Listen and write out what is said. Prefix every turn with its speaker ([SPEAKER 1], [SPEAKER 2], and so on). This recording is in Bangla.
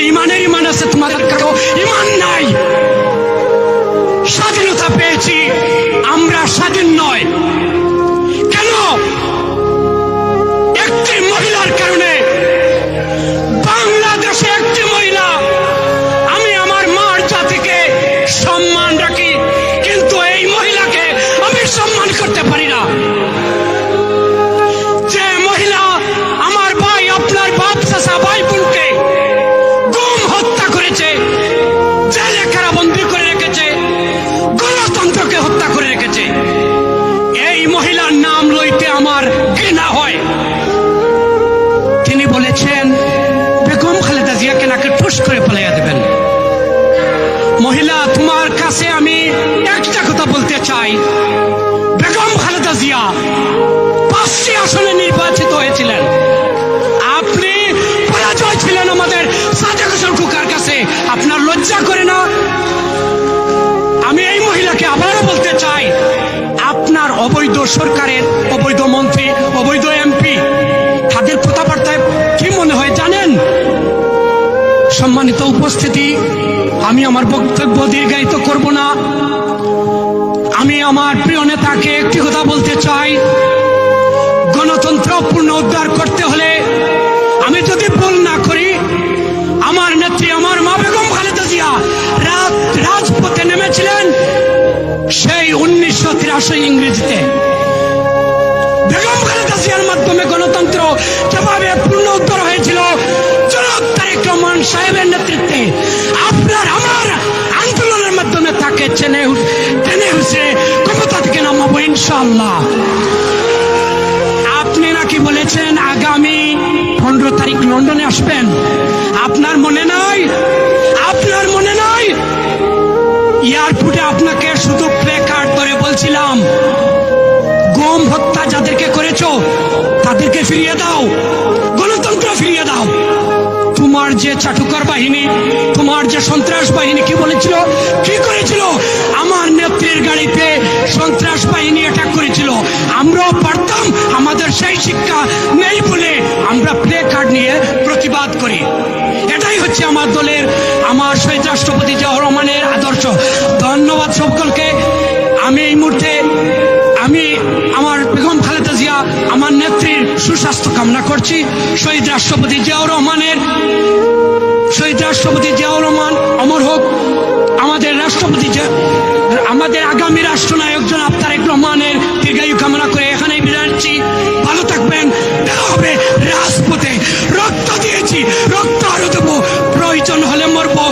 [SPEAKER 1] বেঈমানের ইমান আছে, তোমাদের কারো ইমান নাই। স্বাধীনতা পেয়েছি, আমরা স্বাধীন নয় কেন? একটি মহিলার কারণে। বাংলাদেশে একটি মহিলা, আমি আমার মার জাতিকে সম্মান রাখি, কিন্তু এই মহিলাকে আমি সম্মান করতে পারি না। যে মহিলা আমার ভাই, আপনার বাপ, চাচা, ভাই বোনকে গুম হত্যা করেছে, জেলে কারাবন্দী করে রেখেছে, গণতন্ত্রকে হত্যা করে রেখেছে, এই মহিলার নাম লইতে আমার ঘৃণা হয়। তিনি বলেছেন বেগম খালেদা জিয়াকে নাকি ঠুস করে পালাইয়া দেবেন। মহিলা, তোমার কাছে আমি একটা কথা বলতে চাই, বেগম খালেদা জিয়া 5টি আসনে নির্বাচিত হয়েছিলেন, আপনি পরাজয় ছিলেন আমাদের সাদেক হোসেন খোকার কাছে। আপনার লজ্জা করে না? আমি এই মহিলাকে আবারও বলতে চাই, আপনার অবৈধ সরকারের অবৈধ মন্ত্রী, অবৈধ এমপি, তাদের কথাবার্তায় কি মনে হয় জানেন? সম্মানিত উপস্থিতি, আমি আমার বক্তব্য দীর্ঘায়িত করব না। আমি আমার প্রিয় নেতাকে একটি কথা বলতে চাই, গণতন্ত্র পুনরুদ্ধার করতে হলে, আমি যদি ভুল না করি, আমার নেত্রী, আমার মা বেগম খালেদা জিয়া রাজপথে নেমেছিলেন সেই 1983 ইংরেজিতে। বেগম খালেদা জিয়ার মাধ্যমে গণতন্ত্র যেভাবে পুনরুদ্ধার হয়েছিল জনাব তারেক রহমান সাহেবের নেতৃত্বে, আপনার আমার আন্দোলনের মাধ্যমে তাকে টেনে হুসে ক্ষমতা থেকে নামাবো ইনশাআল্লাহ। আপনি নাকি বলেছেন আগামী 15 তারিখ লন্ডনে আসবেন, আপনার মনে নাই? আপনার মনে নাই? এয়ারপোর্টে আপনাকে শুধু প্লে কার্ড ধরে বলছিলাম, গুম হত্যা যাদেরকে করেছো তাদেরকে ফিরিয়ে দাও, গণতন্ত্র ফিরিয়ে দাও। তোমার যে চাটুকার বাহিনী, তোমার যে সন্ত্রাস বাহিনী কি বলেছিল, কি করেছিল? আমার নেত্রীর গাড়িতে সন্ত্রাস বাহিনী অ্যাটাক করেছিল। আমরাও পারতাম, আমাদের সেই শিক্ষা নেই বলে আমরা প্লে কার্ড নিয়ে প্রতিবাদ করি। এটাই হচ্ছে আমার দলের, আমার শহীদ রাষ্ট্রপতি জিয়াউর রহমানের আদর্শ। ধন্যবাদ সকলকে। আমি এই মুহূর্তে আমার বেগম খালেদা জিয়া, আমার নেত্রীর সুস্বাস্থ্য কামনা করছি। শহীদ রাষ্ট্রপতি জিয়াউর রহমান অমর হোক। আমাদের আগামী রাষ্ট্রনায়ক জনাব তারেক রহমানের দীর্ঘায়ু কামনা করে এখানেই বিদায় নিচ্ছি। ভালো থাকবেন। দেখা হবে রাজপথে। রক্ত দিয়েছি, রক্ত আরো দেবো, প্রয়োজন হলে মরবো।